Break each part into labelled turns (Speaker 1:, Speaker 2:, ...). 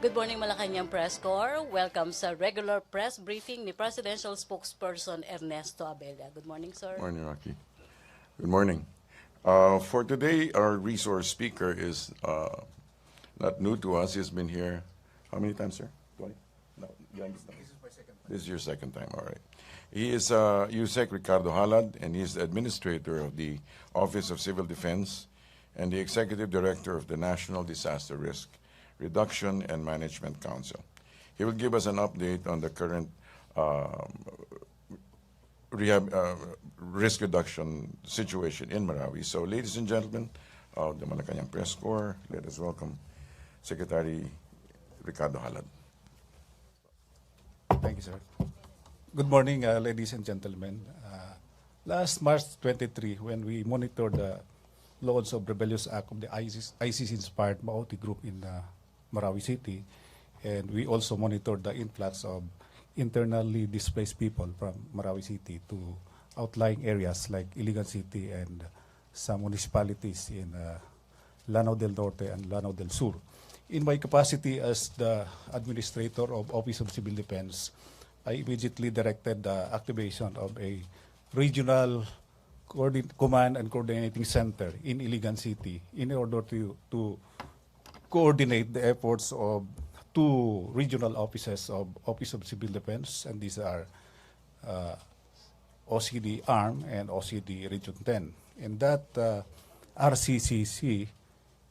Speaker 1: Good morning, Malacanang Prescon. Welcome sa regular press briefing ni Presidential Spokesperson Ernesto Abella. Good morning, sir.
Speaker 2: Morning, Rocky. Good morning. For today, our resource speaker is not new to us. He's been here how many times, sir? 20? No, this is my second time. This is your second time, all right. He is USEC Ricardo Halad, and he is the administrator of the Office of Civil Defense and the executive director of the National Disaster Risk Reduction and Management Council. He will give us an update on the current risk reduction situation in Marawi. So, ladies and gentlemen of the Malacanang Press Corps, let us welcome Secretary Ricardo Halad.
Speaker 3: Thank you, sir. Good morning, ladies and gentlemen. Last March 23, when we monitored the loads of rebellious act of the ISIS-inspired Maute group in Marawi City, and we also monitored the influx of internally displaced people from Marawi City to outlying areas like Iligan City and some municipalities in Lanao del Norte and Lanao del Sur. In my capacity as the administrator of Office of Civil Defense, I immediately directed the activation of a regional command and coordinating center in Iligan City in order to coordinate the efforts of two regional offices of Office of Civil Defense, and these are OCD ARM and OCD Region 10. And that RCCC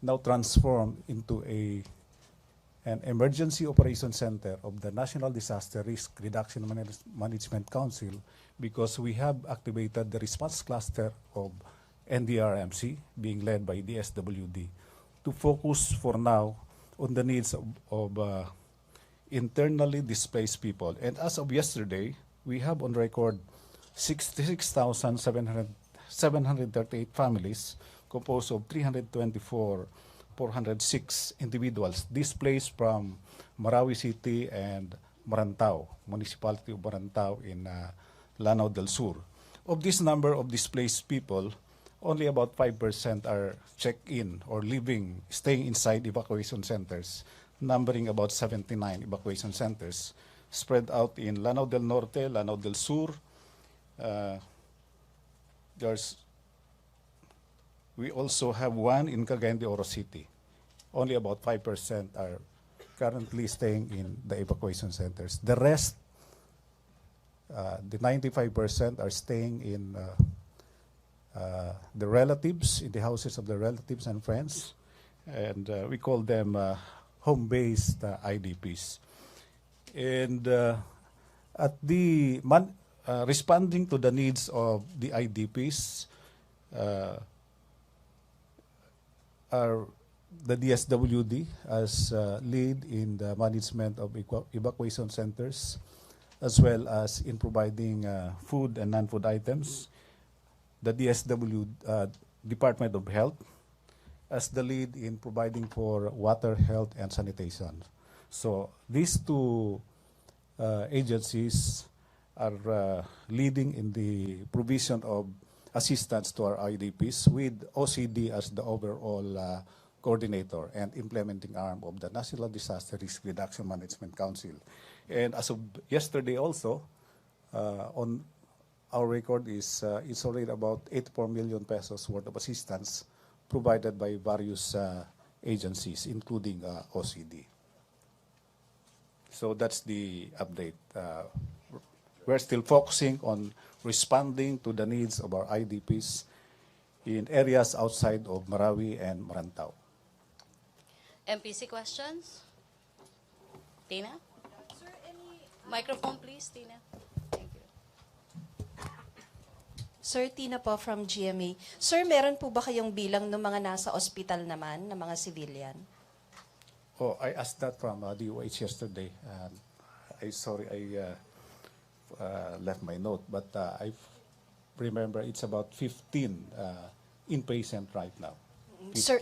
Speaker 3: now transformed into an emergency operation center of the National Disaster Risk Reduction Management Council, because we have activated the response cluster of NDRMC being led by DSWD to focus for now on the needs of internally displaced people. And as of yesterday, we have on record 66,738 families composed of 324,406 individuals displaced from Marawi City and Marantao, municipality of Marantao in Lanao del Sur. Of this number of displaced people, only about 5% are checked-in or staying inside evacuation centers, numbering about 79 evacuation centers spread out in Lanao del Norte, Lanao del Sur. We also have one in Cagayan de Oro City. Only about 5% are currently staying in the evacuation centers. The rest, the 95% are staying in the relatives, in the houses of the relatives and friends, and we call them home-based IDPs. And at the responding to the needs of the IDPs, are the DSWD as lead in the management of evacuation centers, as well as in providing food and non-food items. The Department of Health as the lead in providing for water, health, and sanitation. So these two agencies are leading in the provision of assistance to our IDPs, with OCD as the overall coordinator and implementing arm of the National Disaster Risk Reduction Management Council. And as of yesterday also, on our record is it's already about 84 million pesos worth of assistance provided by various agencies, including OCD. So that's the update. We're still focusing on responding to the needs of our IDPs in areas outside of Marawi and Marantao.
Speaker 1: MPC questions? Tina? Sir, microphone, please, Tina. Thank you.
Speaker 4: Sir, Tina po from GMA. Sir, meron po ba kayong bilang ng mga nasa ospital naman, ng mga civilian?
Speaker 3: Oh, I asked that from DOH yesterday. I left my note, but I remember it's about 15 inpatient right now. 15.
Speaker 4: Sir,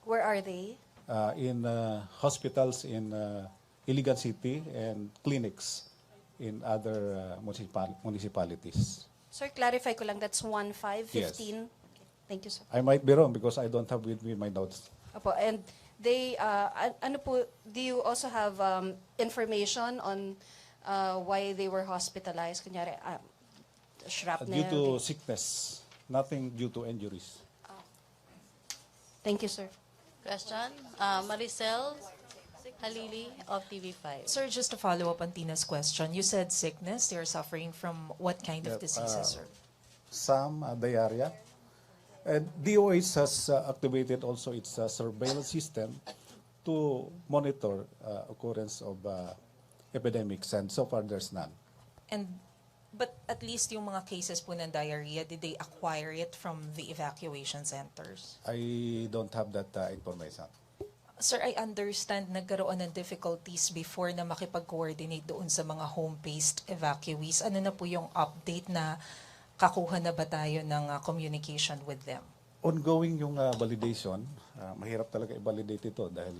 Speaker 4: where are they?
Speaker 3: In hospitals in Iligan City and clinics in other municipalities.
Speaker 4: Sir, clarify ko lang, that's 15?
Speaker 3: Yes.
Speaker 4: Okay. Thank you, sir.
Speaker 3: I might be wrong because I don't have with me my notes.
Speaker 4: Opo, and ano po, do you also have information on why they were hospitalized? Kunyari, shrapnel.
Speaker 3: Due to sickness, nothing due to injuries.
Speaker 4: Thank you, sir.
Speaker 1: Question? Maricel Halili of TV5.
Speaker 5: Sir, just to follow up on Tina's question, you said sickness. They're suffering from what kind of
Speaker 3: Yep,
Speaker 5: diseases, sir?
Speaker 3: Some diarrhea. And DOH has activated also its surveillance system to monitor occurrence of epidemics, and so far there's none.
Speaker 5: But at least yung mga cases po ng diarrhea, did they acquire it from the evacuation centers?
Speaker 3: I don't have that information.
Speaker 5: Sir, I understand nagkaroon ng difficulties before na makipag-coordinate doon sa mga home-based evacuees. Ano na po yung update na kakuha na ba tayo ng communication with them?
Speaker 3: Ongoing yung validation. Mahirap talaga i-validate ito dahil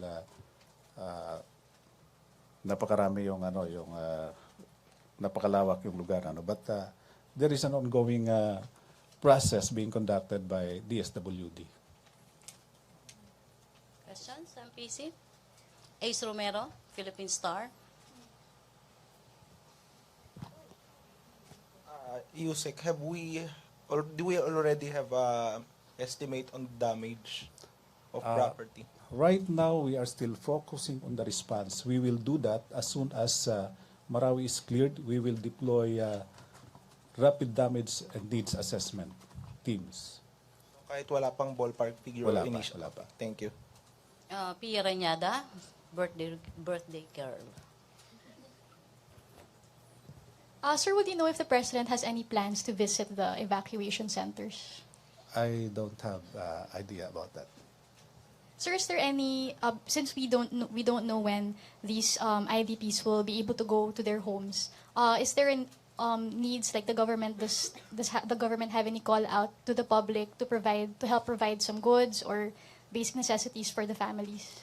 Speaker 3: napakarami yung napakalawak yung lugar, but there is an ongoing process being conducted by DSWD.
Speaker 1: Questions, MPC? Ace Romero, Philippine Star.
Speaker 6: Yusek, do we already have estimate on damage of property?
Speaker 3: Right now, we are still focusing on the response. We will do that as soon as Marawi is cleared. We will deploy rapid damage and needs assessment teams.
Speaker 6: Kahit wala pang ballpark figure
Speaker 3: Wala
Speaker 6: or
Speaker 3: pa,
Speaker 6: initial.
Speaker 3: wala pa.
Speaker 6: Thank you.
Speaker 1: Pia Reñada, birthday girl.
Speaker 7: Sir, would you know if the President has any plans to visit the evacuation centers?
Speaker 3: I don't have idea about that.
Speaker 7: Sir, is there any, since we don't know when these IDPs will be able to go to their homes, is there an, needs like the government, does the government have any call out to the public to help provide some goods or basic necessities for the families?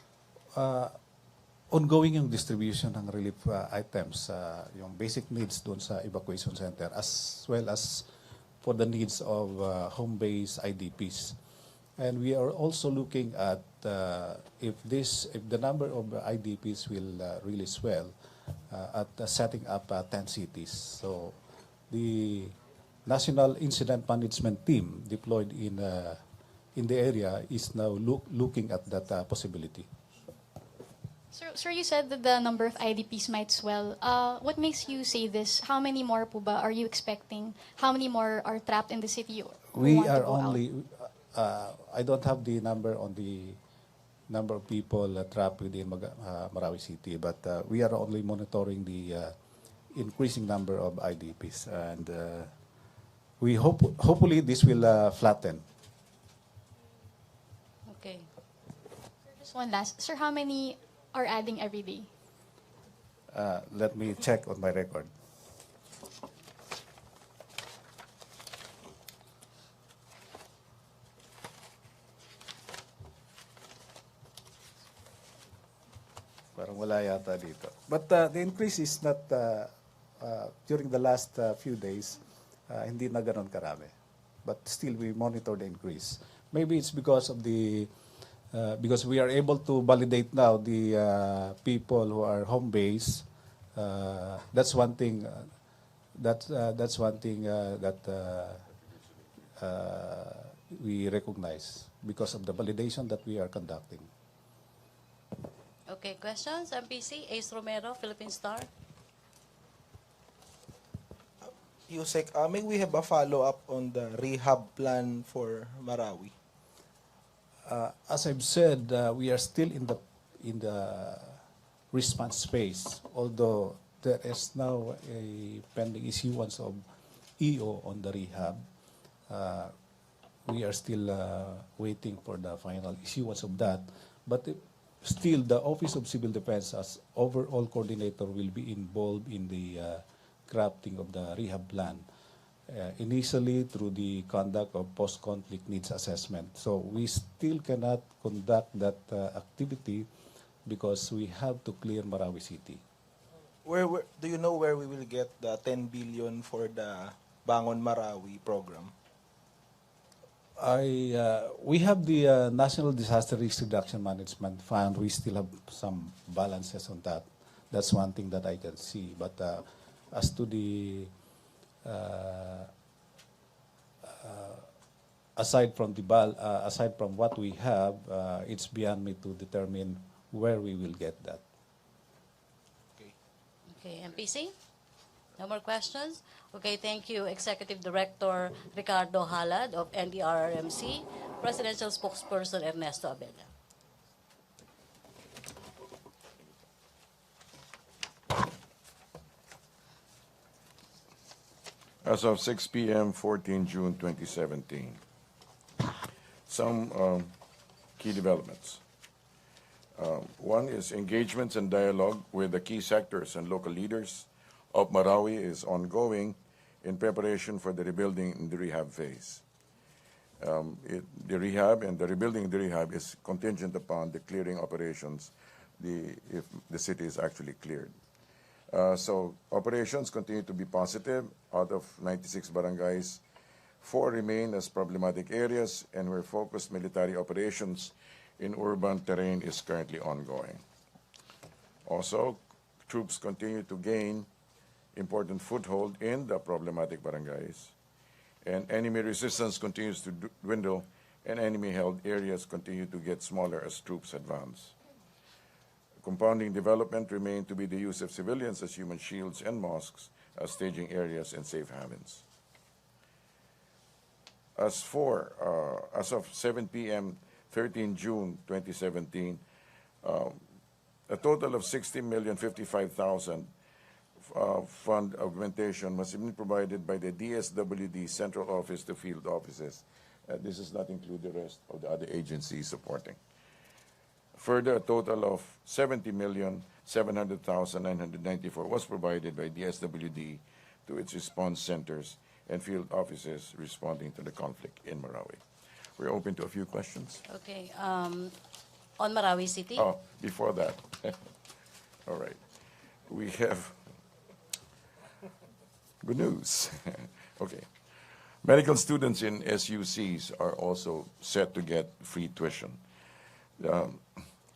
Speaker 3: Ongoing yung distribution ng relief items, yung basic needs doon sa evacuation center, as well as for the needs of home-based IDPs. And we are also looking at if the number of IDPs will really swell at setting up 10 cities. So the National Incident Management Team deployed in the area is now looking at that possibility.
Speaker 7: Sir, you said that the number of IDPs might swell. What makes you say this? How many more po ba are you expecting? How many more are trapped in the city?
Speaker 3: We are only, I don't have the number on the number of people trapped within Marawi City, but we are only monitoring the increasing number of IDPs. And we hopefully this will flatten.
Speaker 1: Okay.
Speaker 7: Just one last. Sir, how many are adding every day?
Speaker 3: Let me check on my record. Parang wala yata dito. But the increase is not during the last few days, hindi na ganon karami. But still we monitor the increase. Maybe it's because of because we are able to validate now the people who are home based. That's one thing. That's one thing that we recognize because of the validation that we are conducting.
Speaker 1: Okay, questions? MPC, Ace Romero, Philippine Star.
Speaker 6: Yusek, may we have a follow-up on the rehab plan for Marawi?
Speaker 3: As I've said, we are still in the response phase, although there is now a pending issuance of EO on the rehab. We are still waiting for the final issuance of that. But still, the Office of Civil Defense as overall coordinator will be involved in the crafting of the rehab plan. Initially through the conduct of post-conflict needs assessment. So we still cannot conduct that activity because we have to clear Marawi City.
Speaker 6: Where do you know where we will get the 10 billion for the Bangon Marawi program?
Speaker 3: We have the National Disaster Risk Reduction Management Fund. We still have some balances on that. That's one thing that I can see. But as to the aside from what we have, it's beyond me to determine where we will get that.
Speaker 1: Okay, MPC? No more questions? Okay, thank you, Executive Director Ricardo Halad of NDRRMC, Presidential Spokesperson Ernesto Abella.
Speaker 2: As of 6 p.m., 14 June 2017, some key developments. One is engagements and dialogue with the key sectors and local leaders of Marawi is ongoing in preparation for the rebuilding and the rehab phase. The rehab and the rebuilding of the rehab is contingent upon the clearing operations if the city is actually cleared. So operations continue to be positive. Out of 96 barangays, 4 remain as problematic areas, and where focused military operations in urban terrain is currently ongoing. Also, troops continue to gain important foothold in the problematic barangays, and enemy resistance continues to dwindle, and enemy-held areas continue to get smaller as troops advance. Compounding development remain to be the use of civilians as human shields and mosques as staging areas and safe havens. As of 7 p.m., 13 June 2017, a total of 60,055,000 fund augmentation must have been provided by the DSWD Central Office to field offices. This does not include the rest of the other agencies supporting. Further, a total of 70,700,994 was provided by DSWD to its response centers and field offices responding to the conflict in Marawi. We're open to a few questions.
Speaker 1: Okay, on Marawi City?
Speaker 2: Oh, before that. All right. We have good news. Okay. Medical students in SUCs are also set to get free tuition. The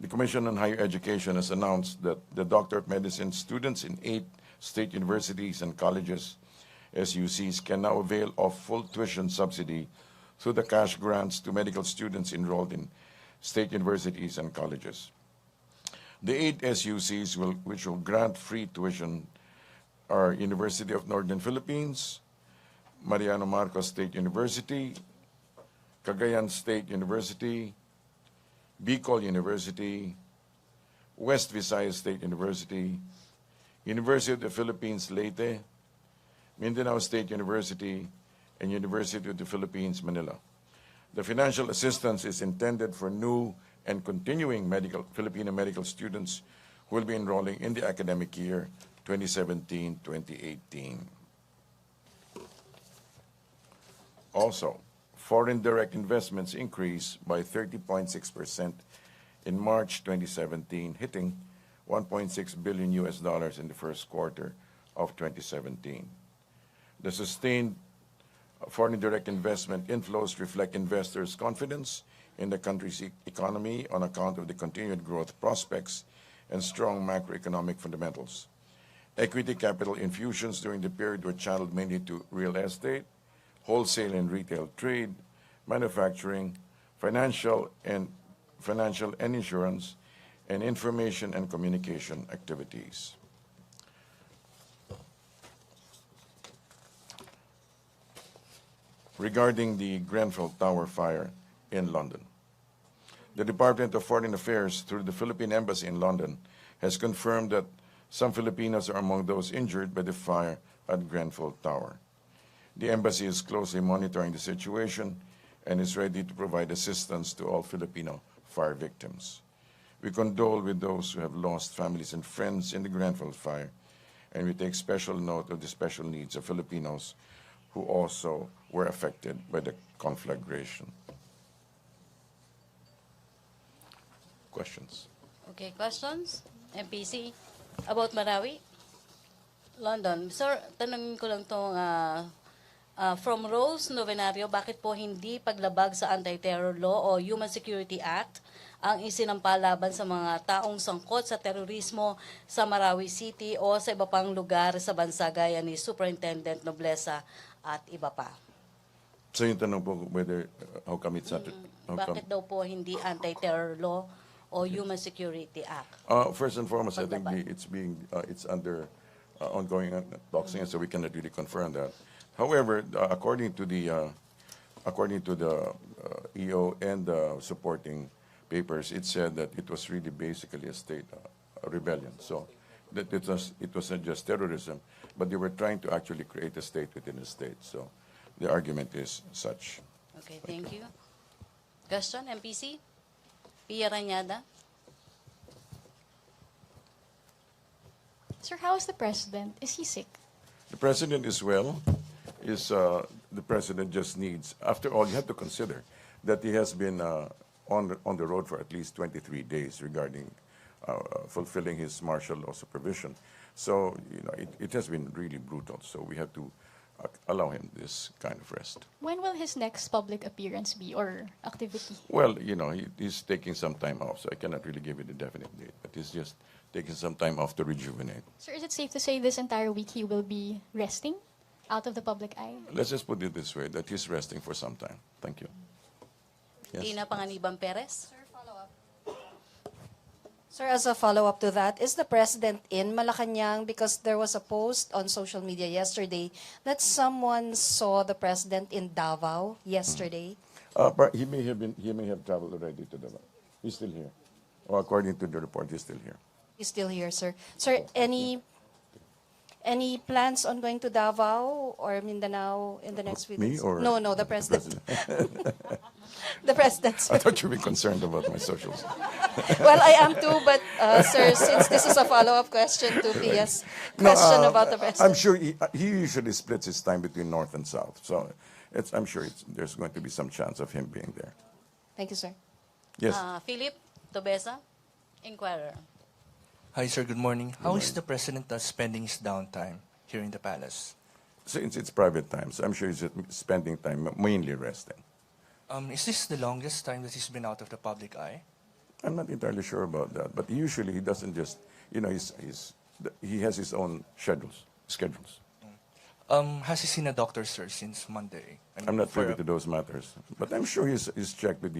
Speaker 2: Commission on Higher Education has announced that the Doctor of Medicine students in 8 state universities and colleges, SUCs, can now avail of full tuition subsidy through the cash grants to medical students enrolled in state universities and colleges. The 8 SUCs which will grant free tuition are University of Northern Philippines, Mariano Marcos State University, Cagayan State University, Bicol University, West Visayas State University, University of the Philippines Leyte, Mindanao State University, and University of the Philippines Manila. The financial assistance is intended for new and continuing Filipino medical students who will be enrolling in the academic year 2017-2018. Also, foreign direct investments increased by 30.6% in March 2017, hitting $1.6 billion in the first quarter of 2017. The sustained foreign direct investment inflows reflect investors' confidence in the country's economy on account of the continued growth prospects and strong macroeconomic fundamentals. Equity capital infusions during the period were channeled mainly to real estate, wholesale and retail trade, manufacturing, financial and insurance, and information and communication activities. Regarding the Grenfell Tower fire in London, the Department of Foreign Affairs, through the Philippine Embassy in London, has confirmed that some Filipinos are among those injured by the fire at Grenfell Tower. The embassy is closely monitoring the situation and is ready to provide assistance to all Filipino fire victims. We condole with those who have lost families and friends in the Grenfell fire, and we take special note of the special needs of Filipinos who also were affected by the conflagration. Questions?
Speaker 1: Okay, questions? MPC? About Marawi? London. Sir, tanongin ko lang itong From Rose Novenario, bakit po hindi paglabag sa Anti-Terror Law o Human Security Act ang isinampa laban sa mga taong sangkot sa terorismo sa Marawi City o sa iba pang lugar sa bansa gaya ni Superintendent Noblesa at iba pa?
Speaker 2: So yung tanong po whether, how come it's not, how come?
Speaker 1: Bakit daw po hindi Anti-Terror Law o Human Security Act?
Speaker 2: First and foremost, I think
Speaker 1: Paglaban.
Speaker 2: it's under ongoing talks, so we cannot really confirm that. However, according to the EO and the supporting papers, it said that it was really basically a state rebellion. So that it wasn't just terrorism, but they were trying to actually create a state within a state. So the argument is such.
Speaker 1: Okay, thank you. Question, MPC? Pia Ranyada?
Speaker 7: Sir, how is the president? Is he sick?
Speaker 2: The president is well. The president just needs, after all, you have to consider that he has been on the road for at least 23 days regarding fulfilling his martial law supervision. So, it has been really brutal. So we have to allow him this kind of rest.
Speaker 7: When will his next public appearance be or activity?
Speaker 2: Well, he's taking some time off, so I cannot really give you the definite date, but he's just taking some time off to rejuvenate.
Speaker 7: Sir, is it safe to say this entire week he will be resting out of the public eye?
Speaker 2: Let's just put it this way, that he's resting for some time. Thank you. Yes.
Speaker 1: Tina Panganiban Perez?
Speaker 4: Sir, as a follow-up to that, is the president in Malacanang? Because there was a post on social media yesterday that someone saw the president in Davao yesterday.
Speaker 2: But he may have traveled already to Davao. He's still here. Or according to the report, he's still here.
Speaker 4: He's still here, sir. Sir, any plans on going to Davao or Mindanao in the next few
Speaker 2: Me
Speaker 4: days?
Speaker 2: or
Speaker 4: No, the president. The president, sir.
Speaker 2: I thought you'd be concerned about my socials.
Speaker 4: Well, I am too, but sir, since this is a follow-up question to Pia's question about the president.
Speaker 2: I'm sure he usually splits his time between North and South. So I'm sure there's going to be some chance of him being there.
Speaker 4: Thank you, sir.
Speaker 2: Yes.
Speaker 1: Philip Tobesa, Inquirer.
Speaker 8: Hi, sir. Good morning. How is the president spending his downtime here in the palace?
Speaker 2: Since it's private time, so I'm sure he's spending time mainly resting.
Speaker 8: Is this the longest time that he's been out of the public eye?
Speaker 2: I'm not entirely sure about that, but usually he doesn't just, he has his own schedules.
Speaker 8: Has he seen a doctor, sir, since Monday?
Speaker 2: I'm not privy to those matters, but I'm sure he's checked with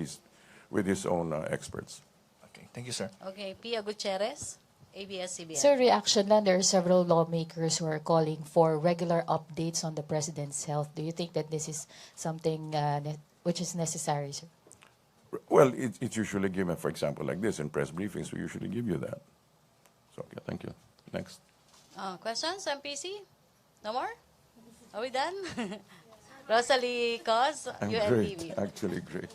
Speaker 2: his own experts.
Speaker 8: Okay, thank you, sir.
Speaker 1: Okay, Pia Gutierrez, ABS-CBN.
Speaker 9: Sir, reaction lang, there are several lawmakers who are calling for regular updates on the president's health. Do you think that this is something which is necessary, sir?
Speaker 2: Well, it's usually given, for example, like this, in press briefings, we usually give you that. So, yeah, thank you. Next.
Speaker 1: Questions, MPC? No more? Are we done? Rosalie Cos,
Speaker 2: I'm
Speaker 1: UNTV.
Speaker 2: great, actually great.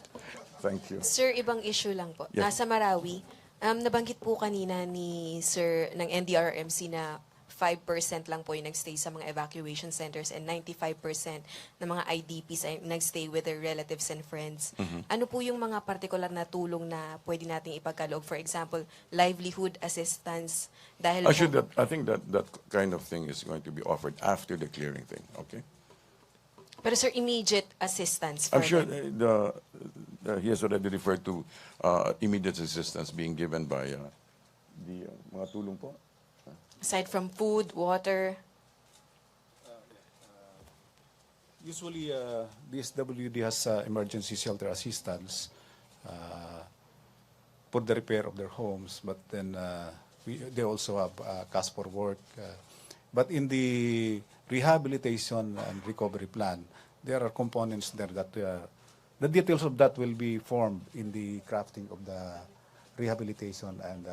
Speaker 2: Thank you.
Speaker 10: Sir, ibang issue lang po.
Speaker 2: Yes.
Speaker 10: Nasa Marawi, nabanggit po kanina ni Sir ng NDRRMC na 5% lang po yung nagstay sa mga evacuation centers and 95% ng mga IDPs ay nagstay with their relatives and friends. Ano po yung mga partikular na tulong na pwede nating ipagkaloob? For example, livelihood assistance dahil
Speaker 2: I think that kind of thing is going to be offered after the clearing thing, okay?
Speaker 10: Pero sir, immediate assistance
Speaker 2: I'm
Speaker 10: for
Speaker 2: sure
Speaker 10: them.
Speaker 2: he has already referred to immediate assistance being given by the mga tulong po.
Speaker 10: Aside from food, water.
Speaker 3: Usually, DSWD has emergency shelter assistance for the repair of their homes, but then they also have cash for work. But in the rehabilitation and recovery plan, there are components there that the details of that will be formed in the crafting of the rehabilitation and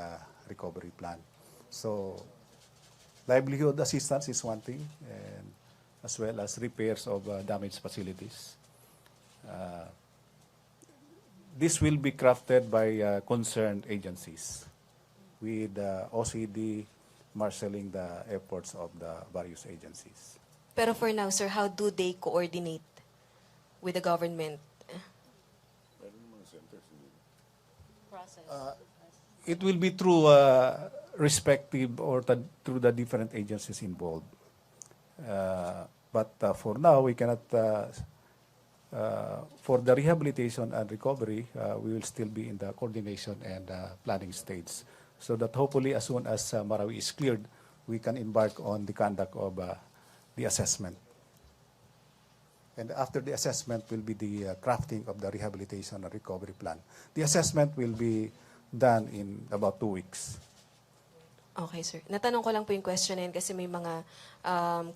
Speaker 3: recovery plan. So, livelihood assistance is one thing, and as well as repairs of damaged facilities. This will be crafted by concerned agencies with OCD marshalling the efforts of the various agencies.
Speaker 10: Pero for now, sir, how do they coordinate with the government?
Speaker 3: It will be through respective or through the different agencies involved. But for now, we cannot, for the rehabilitation and recovery, we will still be in the coordination and planning stage. So that hopefully as soon as Marawi is cleared, we can embark on the conduct of the assessment. And after the assessment will be the crafting of the rehabilitation and recovery plan. The assessment will be done in about 2 weeks.
Speaker 10: Okay, sir. Natanong ko lang po yung question na yun kasi may mga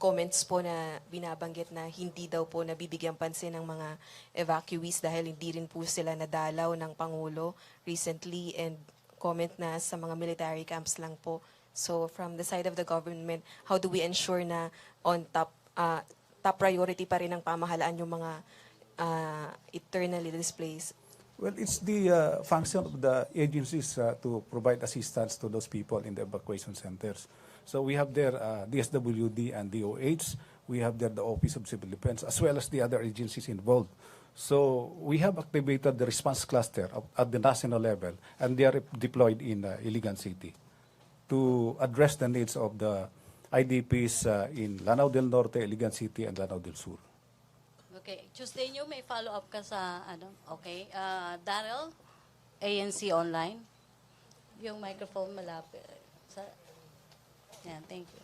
Speaker 10: comments po na binabanggit na hindi daw po nabibigyan pansin ng mga evacuees dahil hindi rin po sila nadalaw ng Pangulo recently, and comment na sa mga military camps lang po. So from the side of the government, how do we ensure na on top priority pa rin ng pamahalaan yung mga eternally displaced?
Speaker 3: Well, it's the function of the agencies to provide assistance to those people in the evacuation centers. So we have there DSWD and DOH. We have there the Office of Civil Defense, as well as the other agencies involved. So we have activated the response cluster at the national level, and they are deployed in Iligan City to address the needs of the IDPs in Lanao del Norte, Iligan City, and Lanao del Sur.
Speaker 1: Okay, Tuesday nyo, may follow-up ka sa, okay. Daryl, ANC Online. Yung microphone malapit. Yeah, thank you.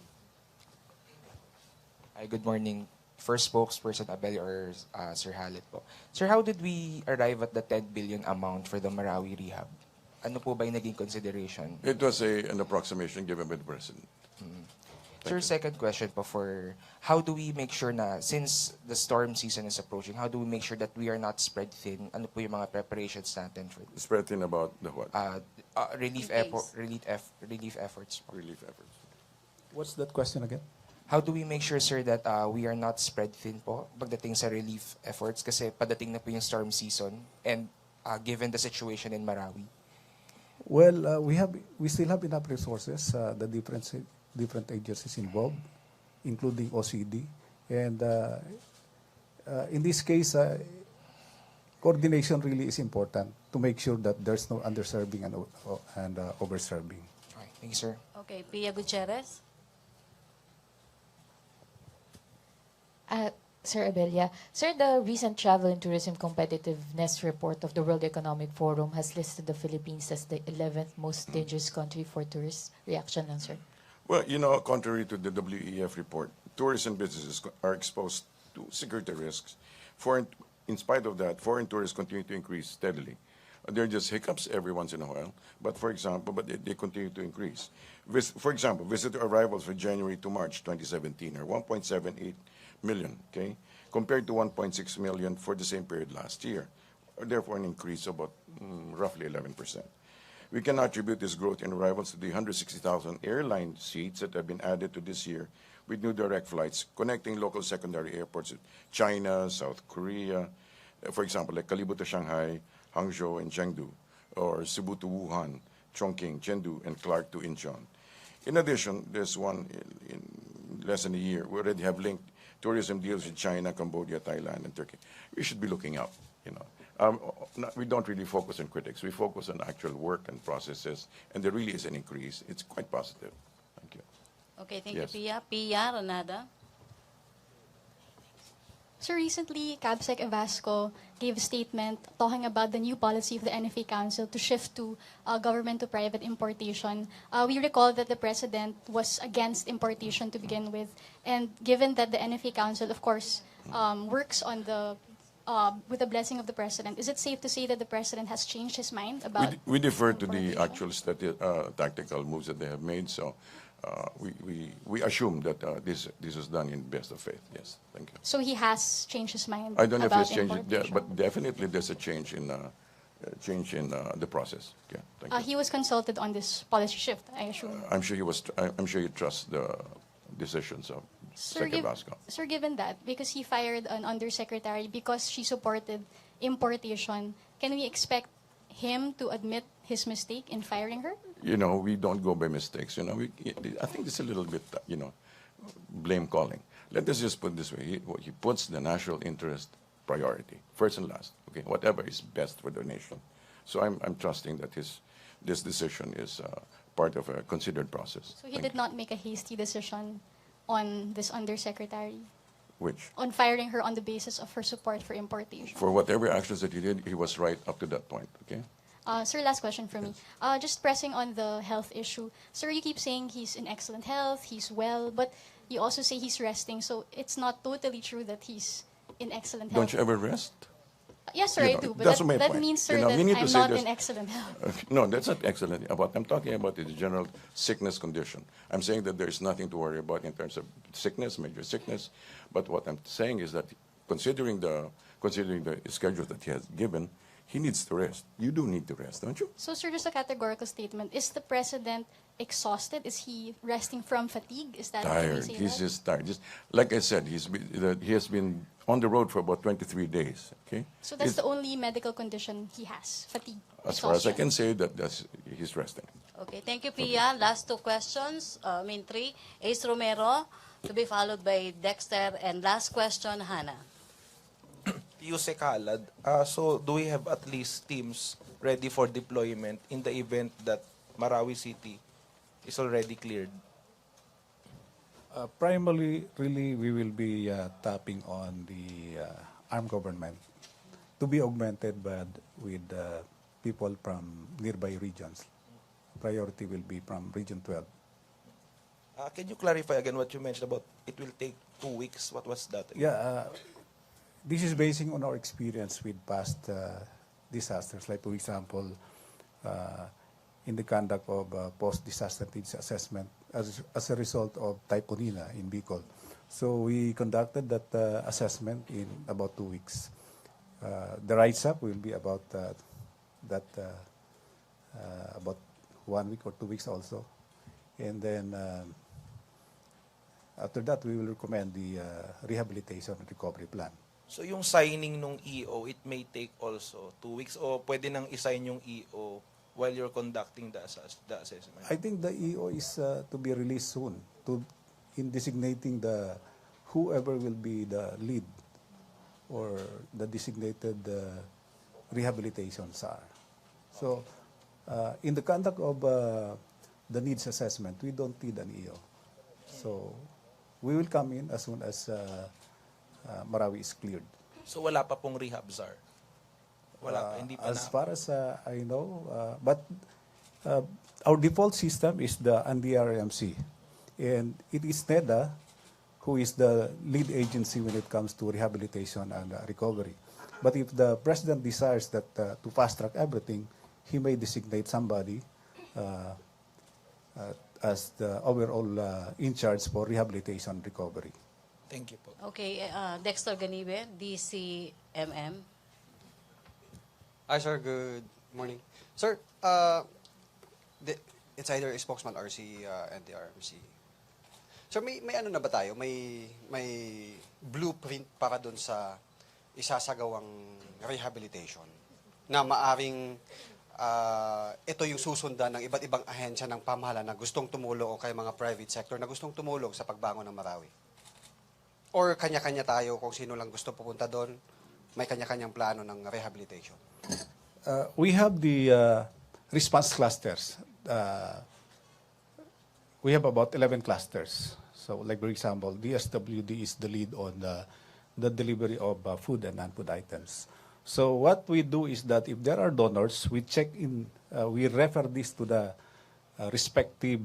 Speaker 11: Hi, good morning. First spokesperson, Abel or Sir Halit po. Sir, how did we arrive at the 10 billion amount for the Marawi rehab? Ano po ba yung naging consideration?
Speaker 2: It was an approximation given by the President.
Speaker 11: Sir, second question po for how do we make sure na since the storm season is approaching, how do we make sure that we are not spread thin? Ano po yung mga preparations natin for this?
Speaker 2: Spread thin about the what?
Speaker 11: Relief efforts po.
Speaker 2: Relief efforts.
Speaker 3: What's that question again?
Speaker 11: How do we make sure, sir, that we are not spread thin po pagdating sa relief efforts? Kasi padating na po yung storm season and given the situation in Marawi.
Speaker 3: Well, we still have enough resources, the different agencies involved, including OCD. And in this case, coordination really is important to make sure that there's no underserving and overserving.
Speaker 11: Okay, thank you, sir.
Speaker 1: Okay, Pia Gutierrez.
Speaker 9: Sir Abelia, sir, the recent travel and tourism competitiveness report of the World Economic Forum has listed the Philippines as the 11th most dangerous country for tourists. Reaction lang, sir.
Speaker 2: Well, contrary to the WEF report, tourism businesses are exposed to security risks. In spite of that, foreign tourists continue to increase steadily. There are just hiccups every once in a while, but they continue to increase. For example, visitor arrivals for January to March 2017 are 1.78 million, okay, compared to 1.6 million for the same period last year. Therefore, an increase of about roughly 11%. We can attribute this growth in arrivals to the 160,000 airline seats that have been added to this year with new direct flights connecting local secondary airports in China, South Korea, for example, like Kalibo to Shanghai, Hangzhou and Chengdu, or Cebu to Wuhan, Chongqing, Chengdu, and Clark to Incheon. In addition, there's one in less than a year. We already have linked tourism deals with China, Cambodia, Thailand, and Turkey. We should be looking up, we don't really focus on critics. We focus on actual work and processes, and there really is an increase. It's quite positive. Thank you.
Speaker 1: Okay, thank
Speaker 2: Yes.
Speaker 1: you, Pia. Pia, Renada.
Speaker 7: So recently, CABSEC Evasco gave a statement talking about the new policy of the NFA Council to shift to government to private importation. We recall that the President was against importation to begin with, and given that the NFA Council, of course, works on with the blessing of the President, is it safe to say that the President has changed his mind about
Speaker 2: We defer to the
Speaker 7: importation?
Speaker 2: actual tactical moves that they have made, so we assume that this is done in best of faith. Yes, thank you.
Speaker 7: So he has changed his mind
Speaker 2: I don't know if
Speaker 7: about
Speaker 2: it's changed,
Speaker 7: importation?
Speaker 2: but definitely there's a change in the process. Okay, thank you.
Speaker 7: He was consulted on this policy shift, I assume.
Speaker 2: I'm sure he was. I'm sure he trusts the decisions of Secretary Vasco.
Speaker 7: Sir, given that, because he fired an undersecretary because she supported importation, can we expect him to admit his mistake in firing her?
Speaker 2: We don't go by mistakes. I think it's a little bit, blame calling. Let us just put it this way: he puts the national interest priority, first and last. Okay, whatever is best for the nation. So I'm trusting that this decision is part of a considered process.
Speaker 7: So he did not make a hasty decision on this undersecretary?
Speaker 2: Which?
Speaker 7: on firing her on the basis of her support for importation.
Speaker 2: For whatever actions that he did, he was right up to that point, okay?
Speaker 7: Sir, last question for me. Just pressing on the health issue. Sir, you keep saying he's in excellent health, he's well, but you also say he's resting, so it's not totally true that he's in excellent health.
Speaker 2: Don't you ever rest?
Speaker 7: Yes, sir,
Speaker 2: You
Speaker 7: I
Speaker 2: know,
Speaker 7: do. But
Speaker 2: that's my
Speaker 7: that
Speaker 2: point.
Speaker 7: means, sir,
Speaker 2: You know,
Speaker 7: that
Speaker 2: we need to
Speaker 7: I'm
Speaker 2: say
Speaker 7: not
Speaker 2: this.
Speaker 7: in excellent health.
Speaker 2: No, that's not excellent. What I'm talking about is general sickness condition. I'm saying that there's nothing to worry about in terms of sickness, major sickness. But what I'm saying is that considering the schedule that he has given, he needs to rest. You do need to rest, don't you?
Speaker 7: So, sir, just a categorical statement. Is the president exhausted? Is he resting from fatigue? Is that can we
Speaker 2: Tired.
Speaker 7: say
Speaker 2: He's
Speaker 7: that?
Speaker 2: just tired. Just like I said, he has been on the road for about 23 days. Okay.
Speaker 7: So that's
Speaker 2: It's-
Speaker 7: the only medical condition he has, fatigue.
Speaker 2: As far as I
Speaker 7: exhaustion.
Speaker 2: can say, he's resting.
Speaker 1: Okay, thank you, Pia. Last two questions, three. Ace Romero, to be followed by Dexter, and last question, Hannah.
Speaker 6: Yusek Halad, so do we have at least teams ready for deployment in the event that Marawi City is already cleared?
Speaker 3: Primarily, really, we will be tapping on the armed government to be augmented with people from nearby regions. Priority will be from Region 12.
Speaker 6: Can you clarify again what you mentioned about it will take 2 weeks? What was that?
Speaker 3: Yeah, this is basing on our experience with past disasters. Like, for example, in the conduct of post-disaster needs assessment as a result of Typhoon Nina in Bicol. So we conducted that assessment in about 2 weeks. The rise-up will be about about 1 week or 2 weeks also. And then after that, we will recommend the rehabilitation and recovery plan.
Speaker 6: So yung signing nung EO, it may take also 2 weeks o pwede nang isign yung EO while you're conducting the assessment?
Speaker 3: I think the EO is to be released soon in designating whoever will be the lead or the designated rehabilitation SAR. So in the conduct of the needs assessment, we don't need an EO. So we will come in as soon as Marawi is cleared.
Speaker 6: So wala pa pong rehab, SAR? Wala pa, hindi pa
Speaker 3: As
Speaker 6: na.
Speaker 3: far as I know, but our default system is the NDRMC. And it is NEDA who is the lead agency when it comes to rehabilitation and recovery. But if the president desires that to fast-track everything, he may designate somebody as the overall in charge for rehabilitation and recovery.
Speaker 6: Thank you po.
Speaker 1: Okay, Dexter Ganibe, DCMM.
Speaker 12: Hi, sir. Good morning. Sir, it's either a spokesman or si NDRMC. Sir, may ano na ba tayo? May blueprint para dun sa isasagawang rehabilitation na maaring ito yung susundan ng iba't ibang ahensya ng pamahalaan na gustong tumulong o kaya mga private sector na gustong tumulong sa pagbangon ng Marawi? Or kanya-kanya tayo kung sino lang gusto pupunta doon, may kanya-kanyang plano ng rehabilitation?
Speaker 3: We have the response clusters. We have about 11 clusters. So, like for example, DSWD is the lead on the delivery of food and non-food items. So, what we do is that if there are donors, we check in, we refer this to the respective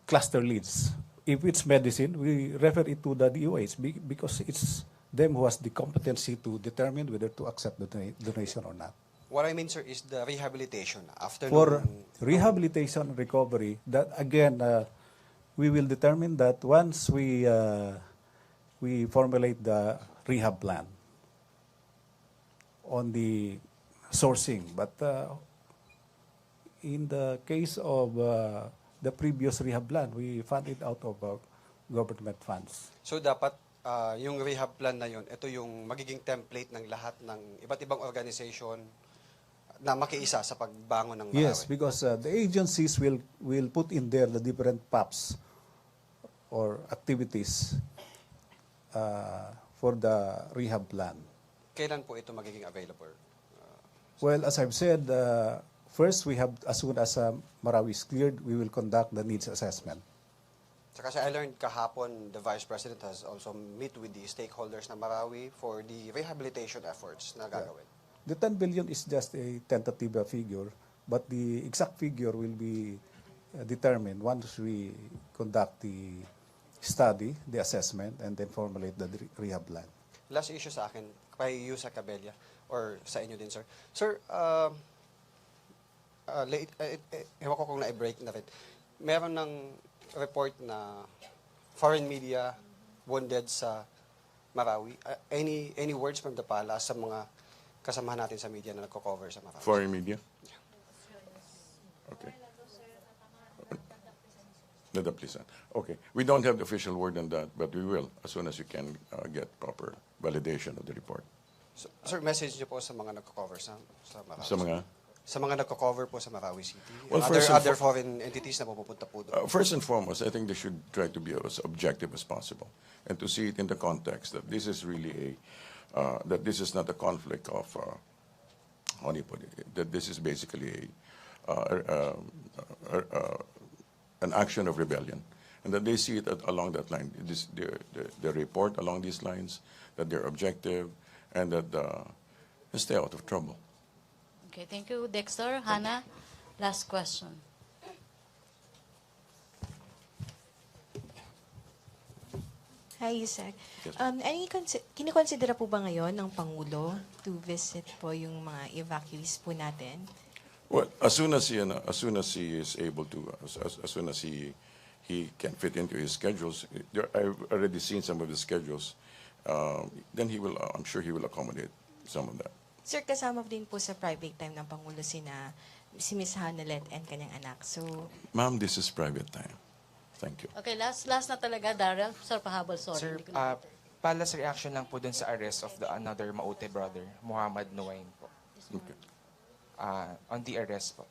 Speaker 3: cluster leads. If it's medicine, we refer it to the DOH because it's them who has the competency to determine whether to accept the donation or not.
Speaker 12: What I mean, sir, is the rehabilitation. After
Speaker 3: For rehabilitation and recovery, that again, we will determine that once we formulate the rehab plan on the sourcing. But in the case of the previous rehab plan, we fund it out of government funds.
Speaker 12: So dapat yung rehab plan na yun, ito yung magiging template ng lahat ng iba't ibang organization na makiisa sa pagbangon ng Marawi.
Speaker 3: Yes, because the agencies will put in there the different PAPs or activities for the rehab plan.
Speaker 12: Kailan po ito magiging available?
Speaker 3: Well, as I've said, first we have, as soon as Marawi is cleared, we will conduct the needs assessment.
Speaker 12: Kasi I learned kahapon, the Vice President has also meet with the stakeholders ng Marawi for the rehabilitation efforts na gagawin.
Speaker 3: The 10 billion is just a tentative figure, but the exact figure will be determined once we conduct the study, the assessment, and then formulate the rehab plan.
Speaker 12: Last issue sa akin, kay Yusek Cabella, or sa inyo din, sir. Sir, ewan ko kung na-break na rin. Meron ng report na foreign media wounded sa Marawi. Any words from the palace sa mga kasamahan natin sa media na nagko-cover sa Marawi?
Speaker 2: Foreign media? Okay. Okay. We don't have the official word on that, but we will as soon as we can get proper validation of the report.
Speaker 12: So, sir, message niyo po sa mga nagko-cover sa Marawi.
Speaker 2: Sa mga?
Speaker 12: Sa mga nagko-cover po sa Marawi City.
Speaker 2: Well,
Speaker 12: Other foreign entities na pupunta po doon.
Speaker 2: First and foremost, I think they should try to be as objective as possible and to see it in the context that this is really that this is not a conflict of, how do you put it, that this is basically an action of rebellion, and that they see it along that line. The report along these lines, that they're objective, and that they stay out of trouble.
Speaker 1: Okay, thank you, Dexter. Hannah, last question.
Speaker 10: Hi, Yusek.
Speaker 2: Yes.
Speaker 10: Kinikonsidera po ba ngayon ng Pangulo to visit po yung mga evacuees po natin?
Speaker 2: Well, as soon as he is able to, as soon as he can fit into his schedules, I've already seen some of his schedules. Then he will, I'm sure he will accommodate some of that.
Speaker 10: Sir, kasama din po sa private time ng Pangulo si Miss Hanelet and kanyang anak. So,
Speaker 2: Ma'am, this is private time. Thank you.
Speaker 1: Okay, last na talaga, Daryl. Sir, pahabol, sorry.
Speaker 11: Sir,
Speaker 1: Hindi ko na-
Speaker 11: palace reaction lang po dun sa arrest of the another Maute brother, Muhammad Nuwain po.
Speaker 2: Okay.
Speaker 11: On the arrest po.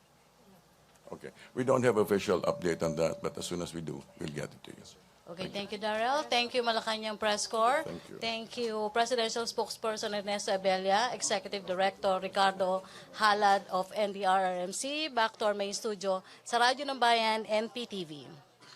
Speaker 2: Okay. We don't have official update on that, but as soon as we do, we'll get it to you.
Speaker 1: Okay, thank you, Daryl. Thank you, Malacanang Press Corps.
Speaker 2: Thank you.
Speaker 1: Thank you, Presidential Spokesperson Ernesto Abella, Executive Director Ricardo Halad of NDRRMC. Back to our main studio sa Radyo ng Bayan, NPTV.